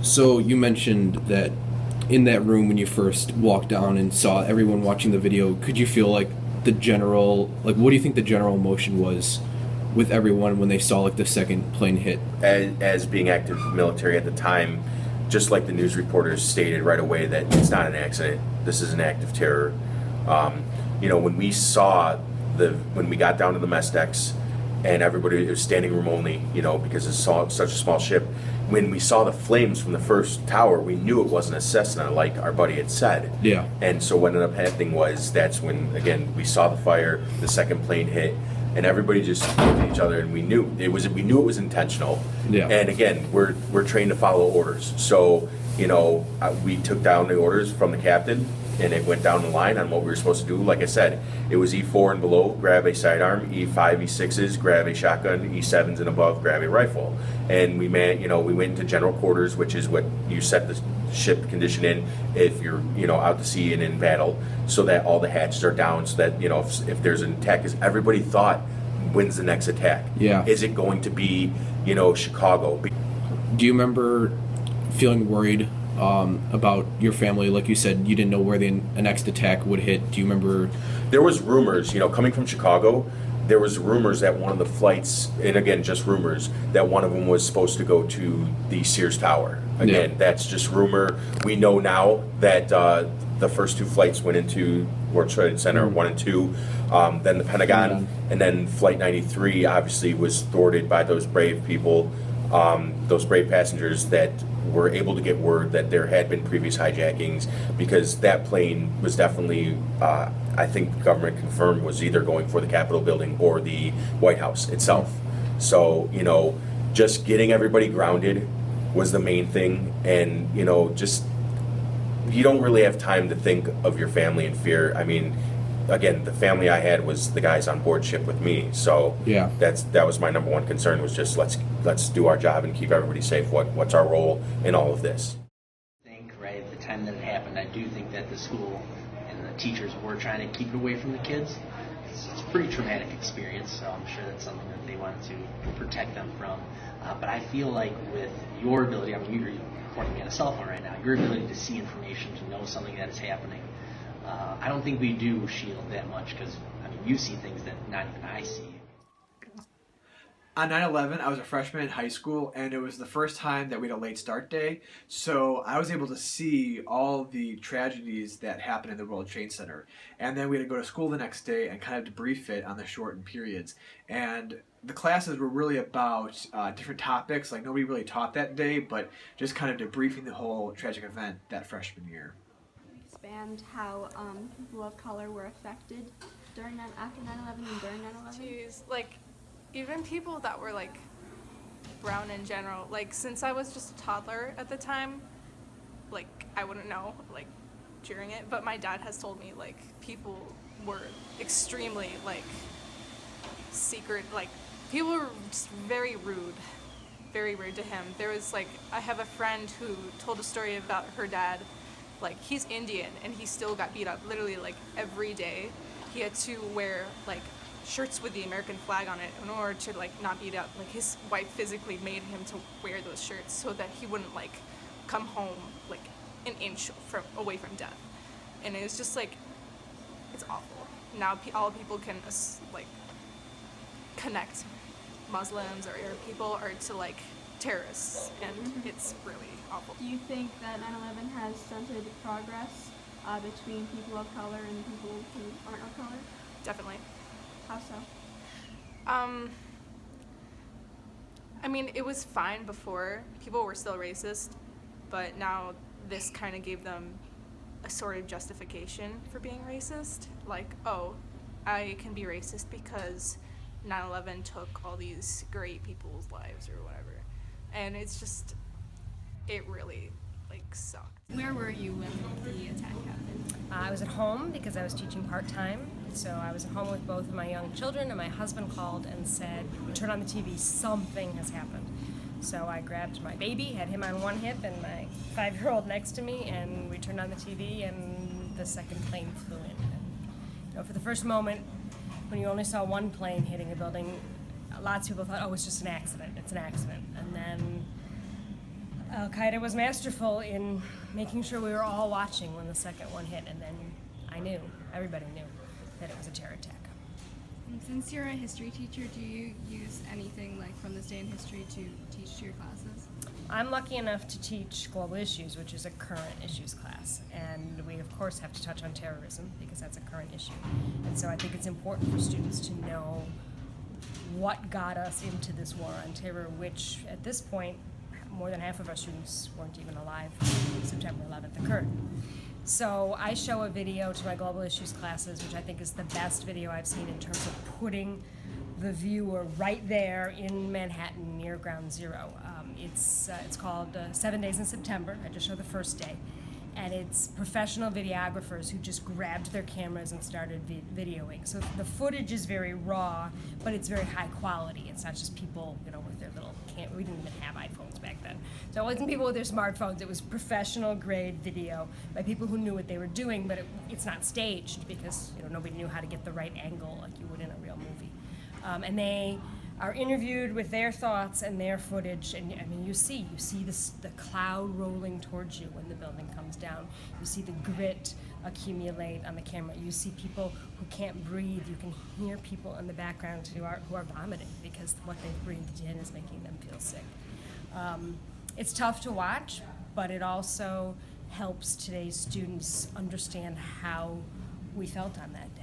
So you mentioned that in that room when you first walked down and saw everyone watching the video, could you feel like what do you think the general emotion was with everyone when they saw like the second plane hit? As being active military at the time, just like the news reporters stated right away that it's not an accident. This is an act of terror. When we saw when we got down to the mess decks and everybody was standing room only, because it's such a small ship. When we saw the flames from the first tower, we knew it wasn't a Cessna like our buddy had said. Yeah. And so what ended up happening was that's when, again, we saw the fire, the second plane hit, and everybody just looked at each other, and we knew it was intentional. Yeah. And again, we're trained to follow orders. So, we took down the orders from the captain, and it went down the line on what we were supposed to do. Like I said, it was E4 and below, grab a sidearm, E5, E6s, grab a shotgun, E7s and above, grab a rifle. And we went into general quarters, which is what you set the ship condition in if you're, out to sea and in battle, so that all the hatches are down, so that, if there's an attack, because everybody thought, when's the next attack? Yeah. Is it going to be, Chicago? Do you remember feeling worried about your family? Like you said, you didn't know where the next attack would hit. Do you remember? There was rumors, coming from Chicago, there was rumors that one of the flights, and again, just rumors, that one of them was supposed to go to the Sears Tower. Again, That's just rumor. We know now that the first two flights went into World Trade Center, 1 and 2, then the Pentagon, and then Flight 93 obviously was thwarted by those brave people, those brave passengers that were able to get word that there had been previous hijackings, because that plane was definitely, I think the government confirmed, was either going for the Capitol building or the White House itself. So, just getting everybody grounded was the main thing, and, just, you don't really have time to think of your family in fear. I mean, again, the family I had was the guys on board ship with me, so Yeah. that was my number one concern, was just let's do our job and keep everybody safe. What's our role in all of this? I think right at the time that it happened, I do think that the school and the teachers were trying to keep it away from the kids. It's a pretty traumatic experience, so I'm sure that's something that they wanted to protect them from. But I feel like with your ability, I mean, you're recording me on a cell phone right now, your ability to see information, to know something that is happening, I don't think we do shield that much, because, I mean, you see things that not even I see. On 9/11, I was a freshman in high school, and it was the first time that we had a late start day, so I was able to see all the tragedies that happened in the World Trade Center. And then we had to go to school the next day and kind of debrief it on the shortened periods. And the classes were really about different topics, like nobody really taught that day, but just kind of debriefing the whole tragic event that freshman year. Expand how people of color were affected after 9/11 and during 9/11? Jeez, even people that were brown in general, since I was just a toddler at the time, I wouldn't know during it, but my dad has told me people were extremely secret, people were just very rude to him. There was I have a friend who told a story about her dad. He's Indian, and he still got beat up literally every day. He had to wear shirts with the American flag on it in order to not beat up. His wife physically made him to wear those shirts so that he wouldn't come home an inch away from death. And it was just it's awful. Now all people can connect Muslims or Arab people or to terrorists, and it's really awful. Do you think that 9/11 has stunted progress between people of color and people who aren't of color? Definitely. How so? I mean, it was fine before. People were still racist, but now this kind of gave them a sort of justification for being racist. Oh, I can be racist because 9/11 took all these great people's lives or whatever. And it's just, it really sucked. Where were you when the attack happened? I was at home because I was teaching part-time, so I was at home with both of my young children, and my husband called and said, "Turn on the TV, something has happened." So I grabbed my baby, had him on one hip and my 5-year-old next to me, and we turned on the TV, and the second plane flew in. And, for the first moment, when you only saw one plane hitting a building, lots of people thought, oh, it's just an accident, it's an accident. And then Al Qaeda was masterful in making sure we were all watching when the second one hit, and then everybody knew that it was a terror attack. And since you're a history teacher, do you use anything like from this day in history to teach to your classes? I'm lucky enough to teach global issues, which is a current issues class, and we of course have to touch on terrorism because that's a current issue. And so I think it's important for students to know what got us into this war on terror, which at this point more than half of our students weren't even alive when September 11th occurred. So I show a video to my global issues classes, which I think is the best video I've seen in terms of putting the viewer right there in Manhattan near Ground Zero. It's called 7 Days in September. I just show the first day. And it's professional videographers who just grabbed their cameras and started videoing. So the footage is very raw, but it's very high quality. It's not just people, with their little we didn't even have iPhones back then. So it wasn't people with their smartphones. It was professional grade video by people who knew what they were doing, but it's not staged because nobody knew how to get the right angle like you would in a real movie. And they are interviewed with their thoughts and their footage, and you see the cloud rolling towards you when the building comes down. You see the grit accumulate on the camera. You see people who can't breathe. You can hear people in the background who are vomiting because what they've breathed in is making them feel sick. It's tough to watch, but it also helps today's students understand how we felt on that day.